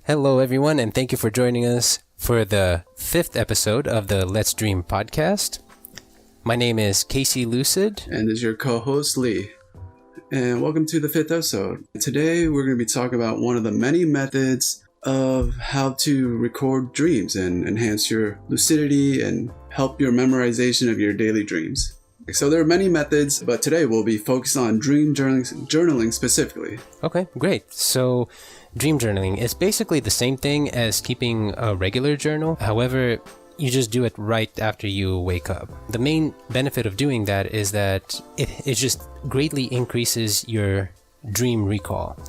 Hello, everyone, and thank you for joining us for the 5th episode of the Let's Dream podcast. My name is Casey Lucid. And this is your co-host, Lee. And welcome to the 5th episode. Today, we're going to be talking about one of the many methods of how to record dreams and enhance your lucidity and help your memorization of your daily dreams. So there are many methods, but today we'll be focused on dream journaling specifically. Okay, great. So dream journaling is basically the same thing as keeping a regular journal. However, you just do it right after you wake up. The main benefit of doing that is that it just greatly increases your dream recall.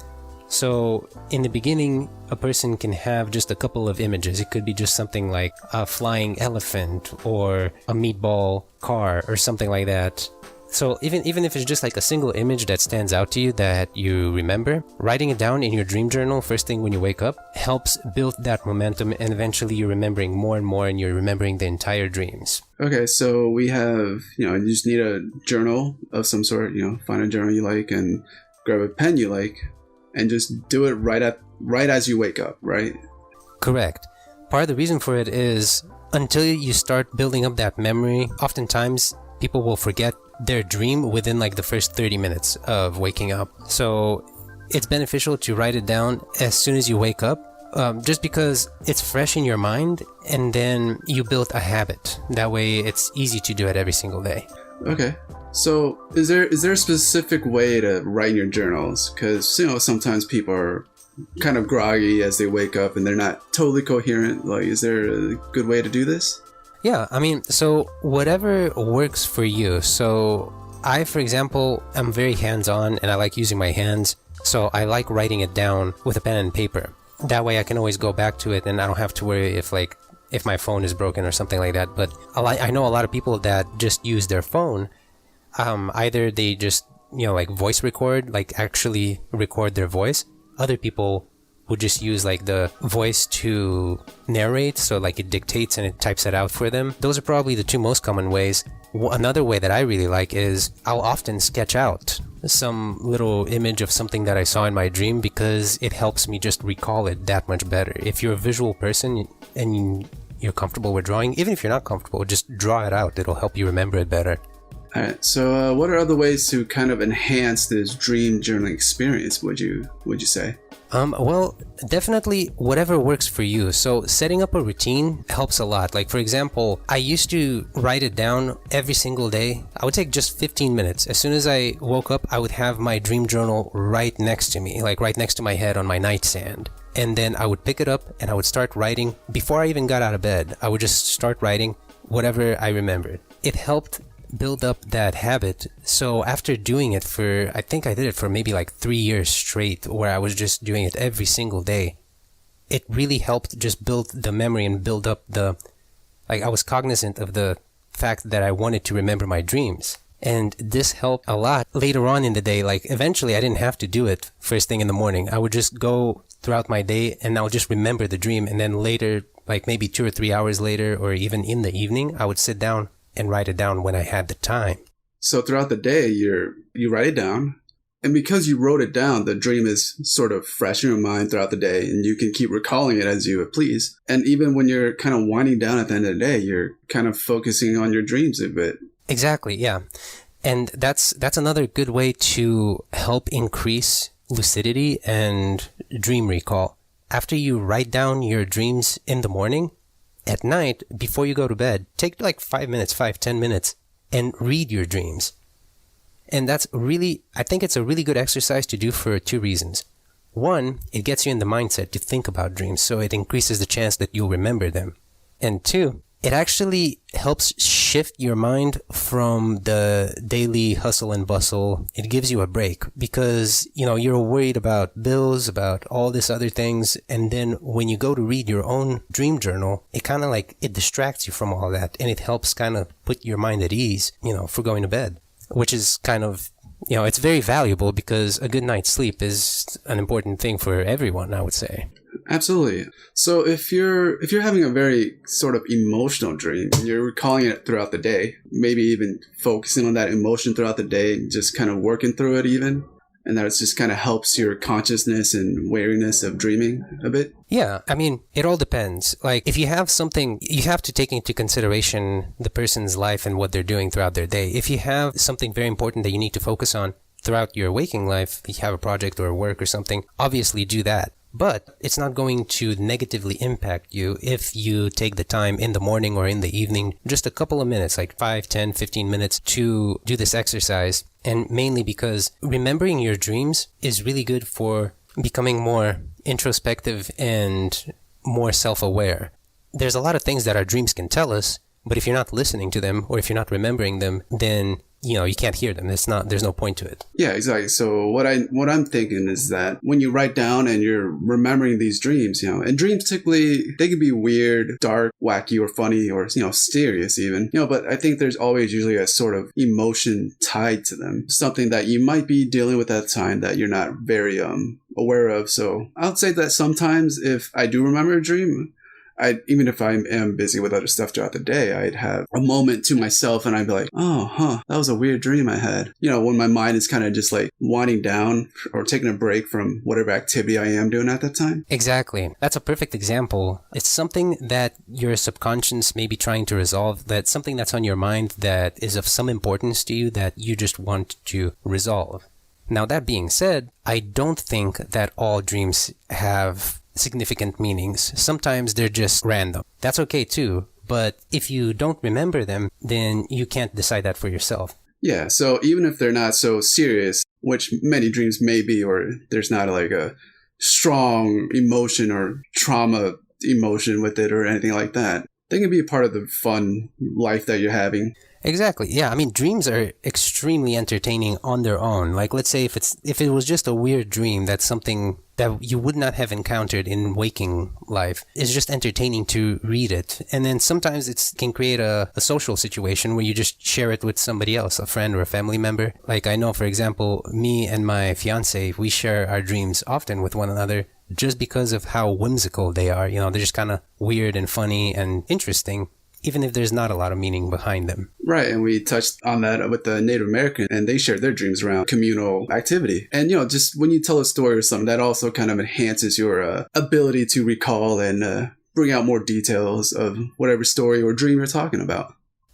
So in the beginning, a person can have just a couple of images. It could be just something like a flying elephant or a meatball car or something like that. So even if it's just like a single image that stands out to you that you remember, writing it down in your dream journal first thing when you wake up helps build that momentum, and eventually you're remembering more and more and you're remembering the entire dreams. Okay, so we have, you just need a journal of some sort, find a journal you like and grab a pen you like and just do it right as you wake up, right? Correct. Part of the reason for it is until you start building up that memory, oftentimes people will forget their dream within like the first 30 minutes of waking up. So it's beneficial to write it down as soon as you wake up, just because it's fresh in your mind, and then you build a habit. That way it's easy to do it every single day. Okay. So is there a specific way to write in your journals? Because, sometimes people are kind of groggy as they wake up and they're not totally coherent. Like, is there a good way to do this? Yeah, so whatever works for you. So I, for example, am very hands-on and I like using my hands. So I like writing it down with a pen and paper. That way I can always go back to it and I don't have to worry if my phone is broken or something like that. But I know a lot of people that just use their phone. Either they just, voice record, actually record their voice. Other people would just use the voice to narrate, so it dictates and it types it out for them. Those are probably the two most common ways. Another way that I really like is I'll often sketch out some little image of something that I saw in my dream, because it helps me just recall it that much better. If you're a visual person and you're comfortable with drawing, even if you're not comfortable, just draw it out. It'll help you remember it better. All right. So what are other ways to kind of enhance this dream journaling experience, would you say? Well, definitely whatever works for you. So setting up a routine helps a lot. For example, I used to write it down every single day. I would take just 15 minutes. As soon as I woke up, I would have my dream journal right next to me, right next to my head on my nightstand. And then I would pick it up and I would start writing. Before I even got out of bed, I would just start writing whatever I remembered. It helped build up that habit. So after doing it I think I did it for maybe 3 years straight, where I was just doing it every single day. It really helped just build the memory and build up I was cognizant of the fact that I wanted to remember my dreams. And this helped a lot later on in the day. Eventually I didn't have to do it first thing in the morning. I would just go throughout my day and I'll just remember the dream. And then later, maybe 2 or 3 hours later, or even in the evening, I would sit down and write it down when I had the time. So throughout the day, you write it down, and because you wrote it down, the dream is sort of fresh in your mind throughout the day, and you can keep recalling it as you please. And even when you're kind of winding down at the end of the day, you're kind of focusing on your dreams a bit. Exactly, yeah. And that's another good way to help increase lucidity and dream recall. After you write down your dreams in the morning, at night, before you go to bed, take 10 minutes, and read your dreams. And I think it's a really good exercise to do for 2 reasons. One, it gets you in the mindset to think about dreams, so it increases the chance that you'll remember them. And 2, it actually helps shift your mind from the daily hustle and bustle. It gives you a break because, you're worried about bills, about all this other things. And then when you go to read your own dream journal, it kind of it distracts you from all that. And it helps kind of put your mind at ease, for going to bed, which is kind of, it's very valuable because a good night's sleep is an important thing for everyone, I would say. Absolutely. So if you're having a very sort of emotional dream, and you're recalling it throughout the day, maybe even focusing on that emotion throughout the day and just kind of working through it even, and that it just kind of helps your consciousness and wariness of dreaming a bit? Yeah, I mean, it all depends. Like, if you have something, you have to take into consideration the person's life and what they're doing throughout their day. If you have something very important that you need to focus on throughout your waking life, you have a project or work or something, obviously do that. But it's not going to negatively impact you if you take the time in the morning or in the evening, just a couple of minutes, like 5, 10, 15 minutes to do this exercise. And mainly because remembering your dreams is really good for becoming more introspective and more self-aware. There's a lot of things that our dreams can tell us, but if you're not listening to them or if you're not remembering them, then you can't hear them. There's no point to it. Yeah, exactly. So what I'm thinking is that when you write down and you're remembering these dreams, and dreams typically, they can be weird, dark, wacky, or funny, or, serious even, but I think there's always usually a sort of emotion tied to them, something that you might be dealing with at the time that you're not very aware of. So I would say that sometimes if I do remember a dream, even if I am busy with other stuff throughout the day, I'd have a moment to myself and I'd be like, that was a weird dream I had. When my mind is kind of just like winding down or taking a break from whatever activity I am doing at that time. Exactly. That's a perfect example. It's something that your subconscious may be trying to resolve, that's something that's on your mind that is of some importance to you that you just want to resolve. Now, that being said, I don't think that all dreams have significant meanings. Sometimes they're just random. That's okay too, but if you don't remember them, then you can't decide that for yourself. Yeah, so even if they're not so serious, which many dreams may be, or there's not like a strong emotion or trauma emotion with it or anything like that, they can be a part of the fun life that you're having. Exactly. Yeah. I mean, dreams are extremely entertaining on their own. Like, let's say if it was just a weird dream, that's something that you would not have encountered in waking life. It's just entertaining to read it. And then sometimes it can create a social situation where you just share it with somebody else, a friend or a family member. Like, I know, for example, me and my fiance, we share our dreams often with one another just because of how whimsical they are. They're just kind of weird and funny and interesting, even if there's not a lot of meaning behind them. Right, and we touched on that with the Native American, and they shared their dreams around communal activity. And, just when you tell a story or something, that also kind of enhances your ability to recall and bring out more details of whatever story or dream you're talking about.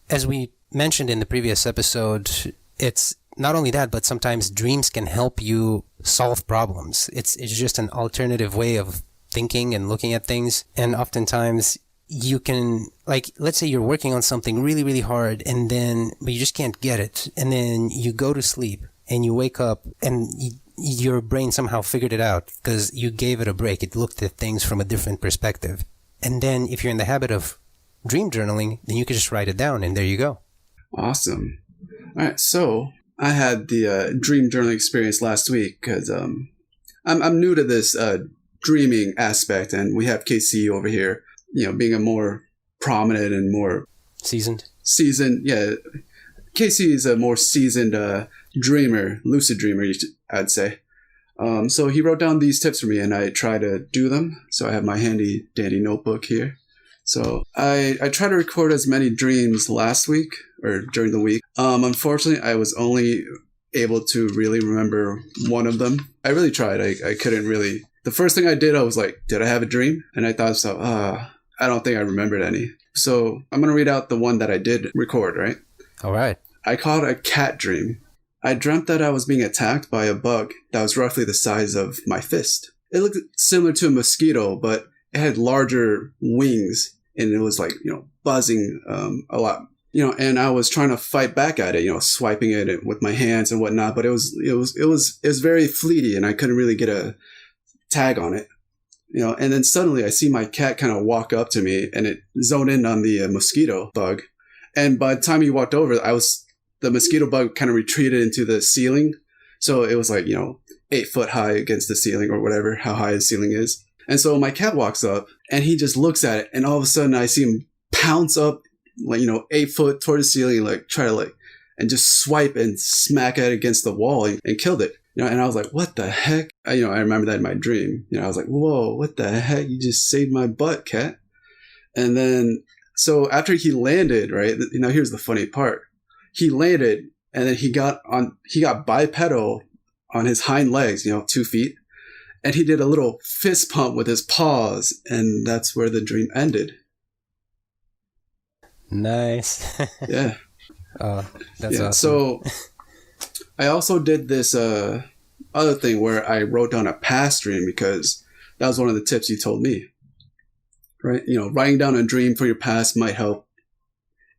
As we mentioned in the previous episode, it's not only that, but sometimes dreams can help you solve problems. It's just an alternative way of thinking and looking at things, and oftentimes you can, like, let's say you're working on something really, really hard but you just can't get it. And then you go to sleep and you wake up and your brain somehow figured it out because you gave it a break. It looked at things from a different perspective. And then if you're in the habit of dream journaling, then you can just write it down and there you go. Awesome. All right. So I had the dream journaling experience last week because I'm new to this dreaming aspect, and we have KC over here, being a more prominent and more seasoned. Yeah. Casey is a more seasoned dreamer, lucid dreamer, I'd say. So he wrote down these tips for me and I try to do them. So I have my handy dandy notebook here. So I try to record as many dreams last week or during the week. Unfortunately, I was only able to really remember one of them. I really tried. I couldn't really. The first thing I did, I was like, did I have a dream? And I thought, I don't think I remembered any. So I'm going to read out the one that I did record, right? All right. I called it a cat dream. I dreamt that I was being attacked by a bug that was roughly the size of my fist. It looked similar to a mosquito, but it had larger wings and it was like, buzzing a lot. And I was trying to fight back at it, swiping it with my hands and whatnot, but it was very fleety and I couldn't really get a tag on it. And then suddenly I see my cat kind of walk up to me and it zoned in on the mosquito bug. And by the time he walked over, the mosquito bug kind of retreated into the ceiling. So it was like, 8 foot high against the ceiling or whatever, how high the ceiling is. And so my cat walks up and he just looks at it. And all of a sudden I see him pounce up, 8 foot toward the ceiling, try to and just swipe and smack at it against the wall and killed it. And I was like, what the heck? I remember that in my dream. I was like, whoa, what the heck? You just saved my butt, cat. And then, so after he landed, right? Here's the funny part. He landed and then he got bipedal on his hind legs, 2 feet. And he did a little fist pump with his paws, and that's where the dream ended. Nice. Yeah. Oh, that's Yeah. awesome. So I also did this other thing where I wrote down a past dream because that was one of the tips you told me. Right? Writing down a dream for your past might help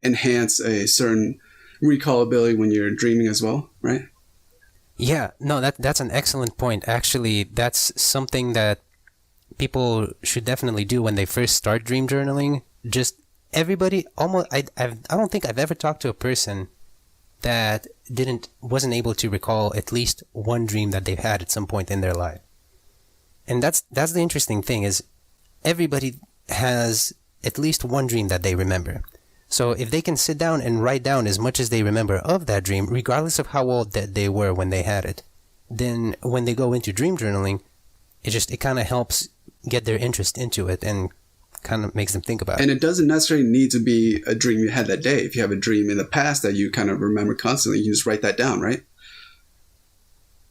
enhance a certain recallability when you're dreaming as well, right? Yeah, no, that's an excellent point. Actually, that's something that people should definitely do when they first start dream journaling. Just everybody, almost, I don't think I've ever talked to a person that wasn't able to recall at least one dream that they've had at some point in their life. And that's the interesting thing is everybody has at least one dream that they remember. So if they can sit down and write down as much as they remember of that dream, regardless of how old that they were when they had it, then when they go into dream journaling, it kind of helps get their interest into it and kind of makes them think about it. And it doesn't necessarily need to be a dream you had that day. If you have a dream in the past that you kind of remember constantly, you just write that down, right?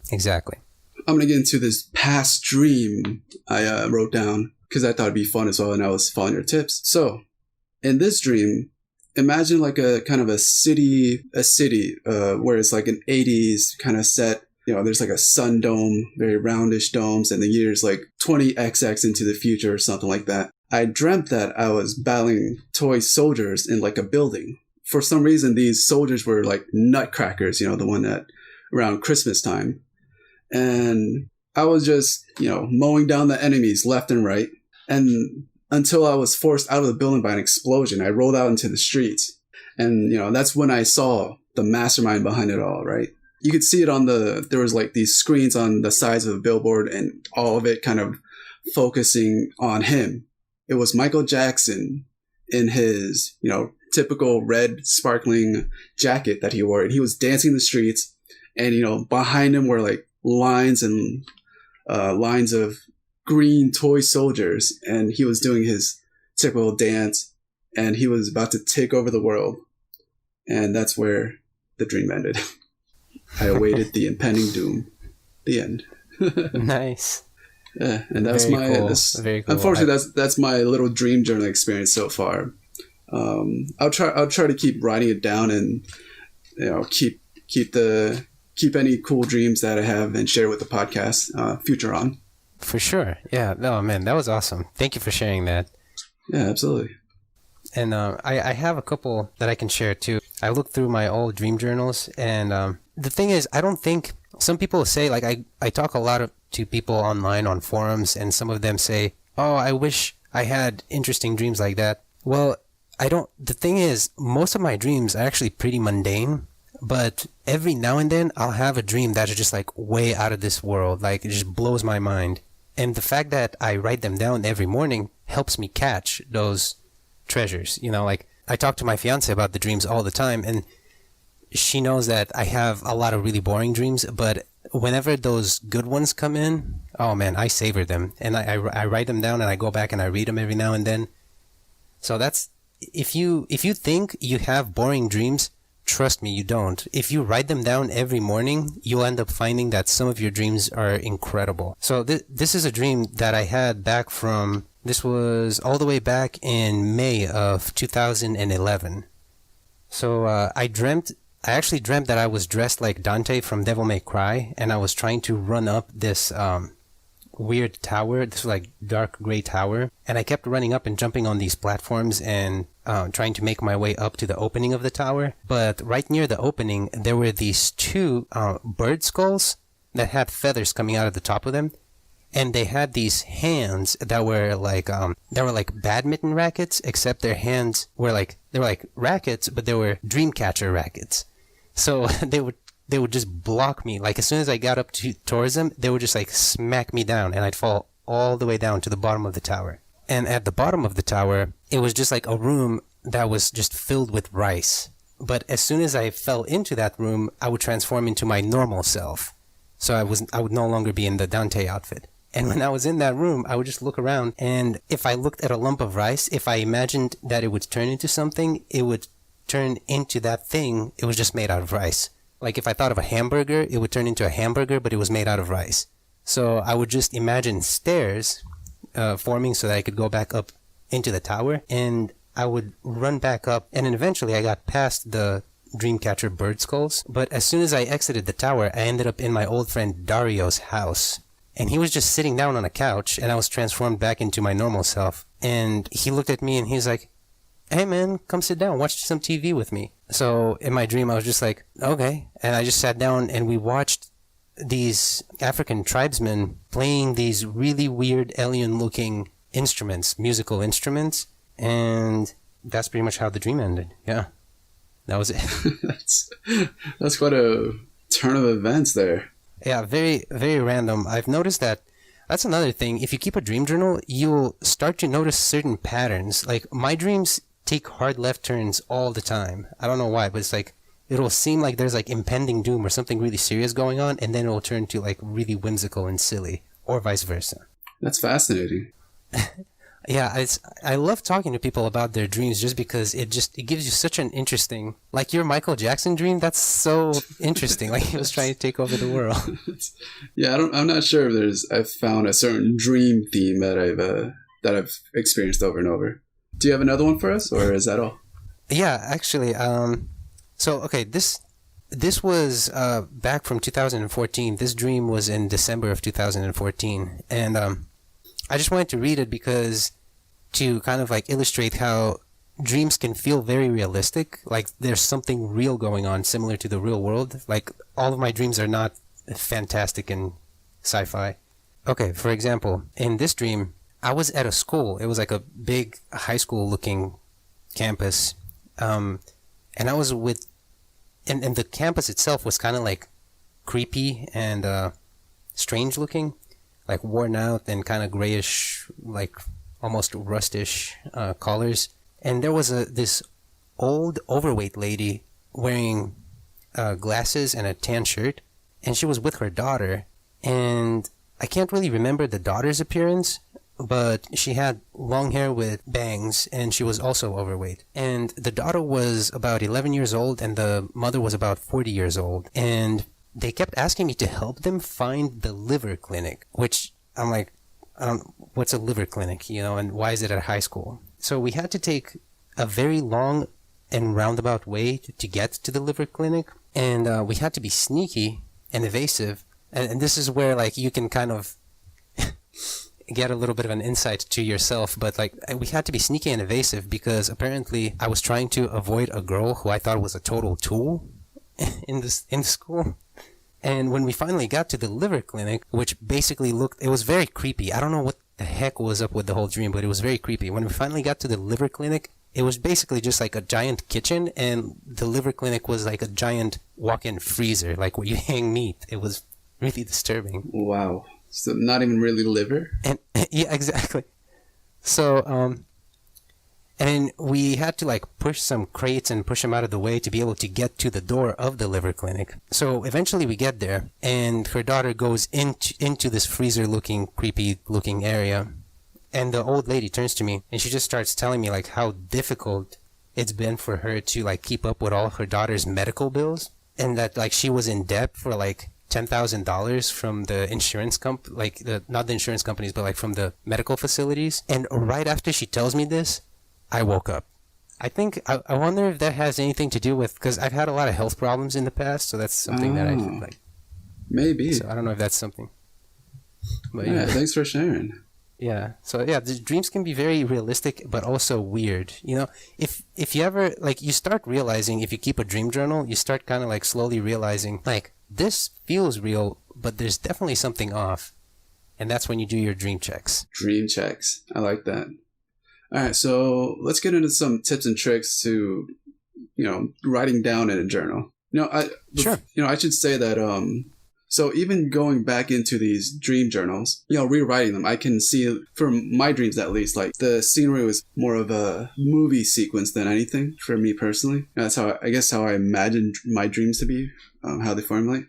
Exactly. I'm going to get into this past dream I wrote down because I thought it'd be fun as well, and I was following your tips. So, in this dream, imagine like a kind of a city where it's like an 80s kind of set. There's like a sun dome, very roundish domes, and the year's like 20XX into the future or something like that. I dreamt that I was battling toy soldiers in like a building. For some reason, these soldiers were like nutcrackers, the one that around Christmas time. And I was just, mowing down the enemies left and right. And until I was forced out of the building by an explosion, I rolled out into the streets. And, that's when I saw the mastermind behind it all, right? You could see it there was like these screens on the sides of the billboard and all of it kind of focusing on him. It was Michael Jackson in his, typical red sparkling jacket that he wore. And he was dancing the streets and, behind him were like lines and lines of green toy soldiers. And he was doing his typical dance and he was about to take over the world. And that's where the dream ended. I awaited the impending doom. The end. Nice. Yeah, and that's Very cool. Unfortunately, that's my little dream journal experience so far. I'll try to keep writing it down and keep any cool dreams that I have and share with the podcast future on. For sure. Yeah. No, man, that was awesome. Thank you for sharing that. Yeah, absolutely. And I have a couple that I can share too. I looked through my old dream journals, and the thing is, I don't think some people say, like, I talk a lot to people online on forums, and some of them say, oh, I wish I had interesting dreams like that. Well, I don't. The thing is, most of my dreams are actually pretty mundane, but every now and then I'll have a dream that is just like way out of this world. Like, it just blows my mind. And the fact that I write them down every morning helps me catch those treasures. Like, I talk to my fiance about the dreams all the time, and she knows that I have a lot of really boring dreams, but whenever those good ones come in, oh man, I savor them. And I write them down and I go back and I read them every now and then. So that's, if you think you have boring dreams, trust me, you don't. If you write them down every morning, you'll end up finding that some of your dreams are incredible. So this is a dream that I had this was all the way back in May of 2011. So I actually dreamt that I was dressed like Dante from Devil May Cry, and I was trying to run up this weird tower, this like dark gray tower, and I kept running up and jumping on these platforms and trying to make my way up to the opening of the tower. But right near the opening, there were these two bird skulls that had feathers coming out of the top of them, and they had these hands that were like badminton rackets, except their hands were they were like rackets, but they were dreamcatcher rackets. So they would just block me. Like, as soon as I got up towards them, they would just like smack me down, and I'd fall all the way down to the bottom of the tower. And at the bottom of the tower, it was just like a room that was just filled with rice. But as soon as I fell into that room, I would transform into my normal self. So I would no longer be in the Dante outfit. And when I was in that room, I would just look around, and if I looked at a lump of rice, if I imagined that it would turn into something, it would turn into that thing. It was just made out of rice. Like if I thought of a hamburger, it would turn into a hamburger, but it was made out of rice. So I would just imagine stairs forming so that I could go back up into the tower, and I would run back up, and then eventually I got past the Dreamcatcher bird skulls. But as soon as I exited the tower, I ended up in my old friend Dario's house. And he was just sitting down on a couch, and I was transformed back into my normal self. And he looked at me and he's like, "Hey man, come sit down, watch some TV with me." So in my dream, I was just like, okay. And I just sat down and we watched these African tribesmen playing these really weird alien looking instruments, musical instruments. And that's pretty much how the dream ended. Yeah, that was it. that's quite a turn of events there. Yeah, very, very random. I've noticed that that's another thing. If you keep a dream journal, you'll start to notice certain patterns. Like my dreams take hard left turns all the time. I don't know why, but it's like it'll seem like there's like impending doom or something really serious going on, and then it'll turn to like really whimsical and silly, or vice versa. That's fascinating. Yeah, I love talking to people about their dreams just because it gives you such an interesting, like your Michael Jackson dream. That's so interesting. Like he was trying to take over the world. Yeah, I'm not sure if I've found a certain dream theme that I've experienced over and over. Do you have another one for us, or is that all? Yeah, actually. So okay, this was back from 2014. This dream was in December of 2014, and I just wanted to read it because to kind of like illustrate how dreams can feel very realistic. Like there's something real going on, similar to the real world. Like all of my dreams are not fantastic and sci-fi. Okay, for example, in this dream, I was at a school. It was like a big high school looking campus. And I was and the campus itself was kind of like creepy and strange looking, like worn out and kind of grayish, like almost rustish colors. And there was this old overweight lady wearing glasses and a tan shirt, and she was with her daughter. And I can't really remember the daughter's appearance, but she had long hair with bangs, and she was also overweight. And the daughter was about 11 years old, and the mother was about 40 years old. And they kept asking me to help them find the liver clinic, which I'm like, what's a liver clinic, and why is it at high school? So we had to take a very long and roundabout way to get to the liver clinic, and we had to be sneaky and evasive. And this is where like you can kind of get a little bit of an insight to yourself, but like we had to be sneaky and evasive because apparently I was trying to avoid a girl who I thought was a total tool in school. And when we finally got to the liver clinic, which basically it was very creepy. I don't know what the heck was up with the whole dream, but it was very creepy. When we finally got to the liver clinic, it was basically just like a giant kitchen, and the liver clinic was like a giant walk-in freezer, like where you hang meat. It was really disturbing. Wow. So not even really liver? And yeah, exactly. So, and we had to like push some crates and push them out of the way to be able to get to the door of the liver clinic. So eventually we get there, and her daughter goes into this freezer-looking, creepy-looking area. And the old lady turns to me, and she just starts telling me like how difficult it's been for her to like keep up with all her daughter's medical bills, and that like she was in debt for like $10,000 from the insurance not the insurance companies, but like from the medical facilities. And right after she tells me this, I woke up. I think I wonder if that has anything to do with, because I've had a lot of health problems in the past, so that's something that I like. Maybe. So I don't know if that's something. But yeah, thanks for sharing. Yeah. So yeah, the dreams can be very realistic, but also weird. If you ever like, you start realizing, if you keep a dream journal, you start kind of like slowly realizing like this feels real, but there's definitely something off, and that's when you do your dream checks. Dream checks. I like that. All right, so let's get into some tips and tricks to, writing down in a journal. Sure. I should say that so even going back into these dream journals, rewriting them, I can see, from my dreams at least, like the scenery was more of a movie sequence than anything for me personally. That's how I imagine my dreams to be, how they formulate.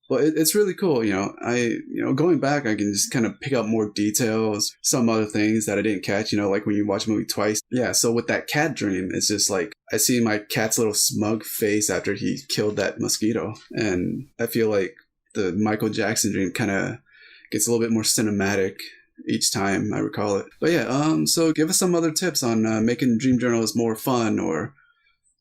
Well, it's really cool. Going back, I can just kind of pick up more details, some other things that I didn't catch, like when you watch a movie twice. Yeah. So with that cat dream, it's just like I see my cat's little smug face after he killed that mosquito. And I feel like the Michael Jackson dream kind of gets a little bit more cinematic each time I recall it. But yeah, so give us some other tips on making dream journals more fun or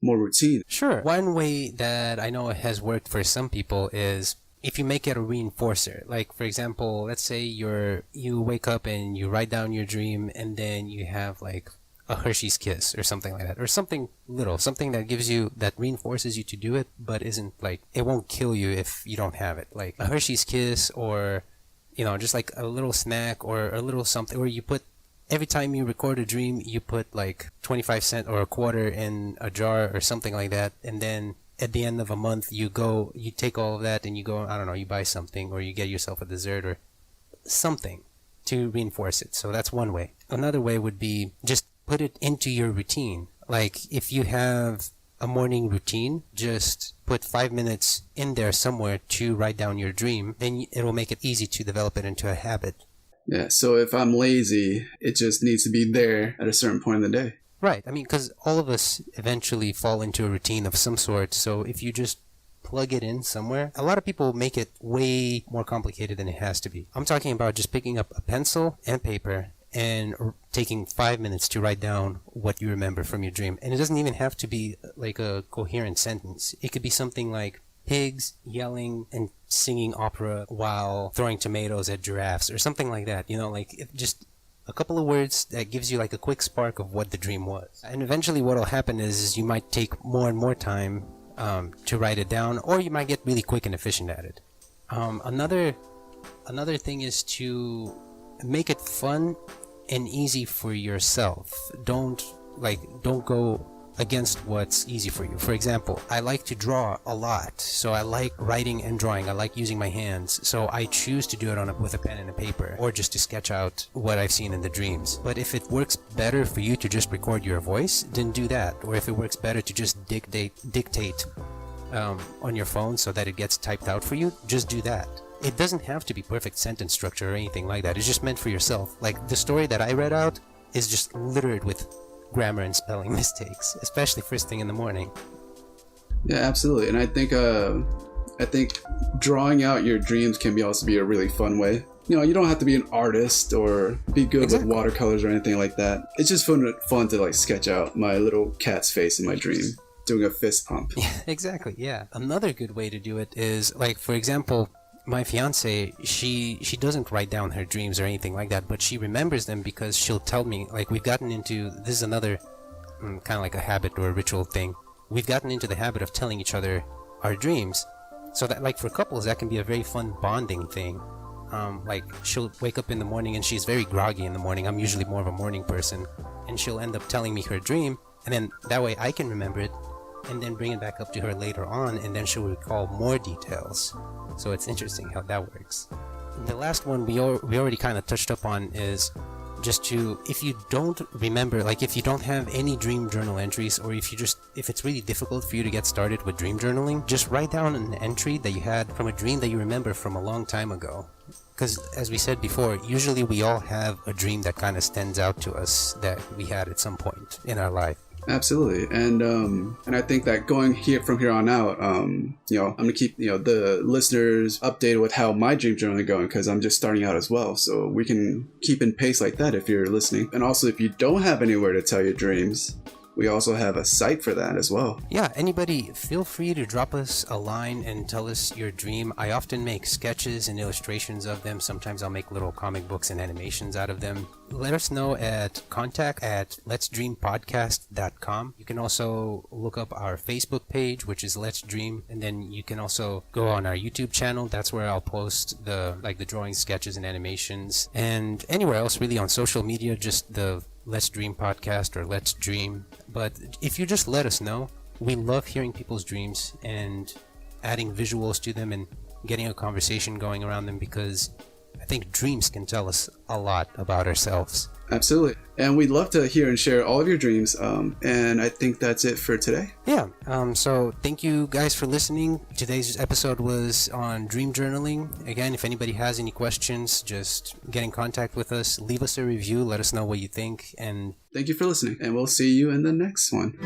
more routine. Sure. One way that I know has worked for some people is if you make it a reinforcer. Like, for example, let's say you wake up and you write down your dream, and then you have like a Hershey's Kiss or something like that, or something little, something that gives you, that reinforces you to do it, but isn't like, it won't kill you if you don't have it. Like a Hershey's Kiss, or just like a little snack or a little something, or you put, every time you record a dream, you put like 25 cents or a quarter in a jar or something like that. And then at the end of a month, you take all of that and you go, I don't know, you buy something, or you get yourself a dessert or something to reinforce it. So that's one way. Another way would be just put it into your routine. Like if you have a morning routine, just put 5 minutes in there somewhere to write down your dream. Then it'll make it easy to develop it into a habit. Yeah, so if I'm lazy, it just needs to be there at a certain point in the day. Right. I mean, because all of us eventually fall into a routine of some sort. So if you just plug it in somewhere, a lot of people make it way more complicated than it has to be. I'm talking about just picking up a pencil and paper and taking 5 minutes to write down what you remember from your dream. And it doesn't even have to be like a coherent sentence. It could be something like pigs yelling and singing opera while throwing tomatoes at giraffes, or something like that. Just a couple of words that gives you like a quick spark of what the dream was. And eventually what'll happen is you might take more and more time to write it down, or you might get really quick and efficient at it. Another thing is to make it fun and easy for yourself. Don't go against what's easy for you. For example, I like to draw a lot, so I like writing and drawing. I like using my hands, so I choose to do it with a pen and a paper, or just to sketch out what I've seen in the dreams. But if it works better for you to just record your voice, then do that. Or if it works better to just dictate on your phone so that it gets typed out for you, just do that. It doesn't have to be perfect sentence structure or anything like that. It's just meant for yourself. Like the story that I read out is just littered with grammar and spelling mistakes, especially first thing in the morning. Yeah, absolutely. And I think drawing out your dreams can also be a really fun way. You don't have to be an artist or be good with watercolors or anything like that. It's just fun to like sketch out my little cat's face in my dream doing a fist pump. Yeah, exactly. Yeah. Another good way to do it is, like, for example, my fiance, she doesn't write down her dreams or anything like that, but she remembers them because she'll tell me. Like, we've gotten into, this is another kind of like a habit or a ritual thing. We've gotten into the habit of telling each other our dreams, so that, like, for couples, that can be a very fun bonding thing. Like, she'll wake up in the morning and she's very groggy in the morning. I'm usually more of a morning person, and she'll end up telling me her dream, and then that way I can remember it and then bring it back up to her later on, and then she'll recall more details. So it's interesting how that works. And the last one we already kind of touched up on is just to, if you don't remember, like if you don't have any dream journal entries, or if it's really difficult for you to get started with dream journaling, just write down an entry that you had from a dream that you remember from a long time ago. Because as we said before, usually we all have a dream that kind of stands out to us that we had at some point in our life. Absolutely. And I think that from here on out, I'm gonna keep the listeners updated with how my dream journal is going, because I'm just starting out as well. So we can keep in pace like that if you're listening. And also, if you don't have anywhere to tell your dreams, we also have a site for that as well. Yeah, anybody, feel free to drop us a line and tell us your dream. I often make sketches and illustrations of them. Sometimes I'll make little comic books and animations out of them. Let us know at contact@letsdreampodcast.com. You can also look up our Facebook page, which is Let's Dream, and then you can also go on our YouTube channel. That's where I'll post the drawings, sketches, and animations. And anywhere else really on social media, just the Let's Dream Podcast or Let's Dream. But if you just let us know, we love hearing people's dreams and adding visuals to them and getting a conversation going around them, because I think dreams can tell us a lot about ourselves. Absolutely. And we'd love to hear and share all of your dreams. And I think that's it for today. Yeah. So thank you guys for listening. Today's episode was on dream journaling. Again, if anybody has any questions, just get in contact with us. Leave us a review. Let us know what you think. And thank you for listening. And we'll see you in the next one.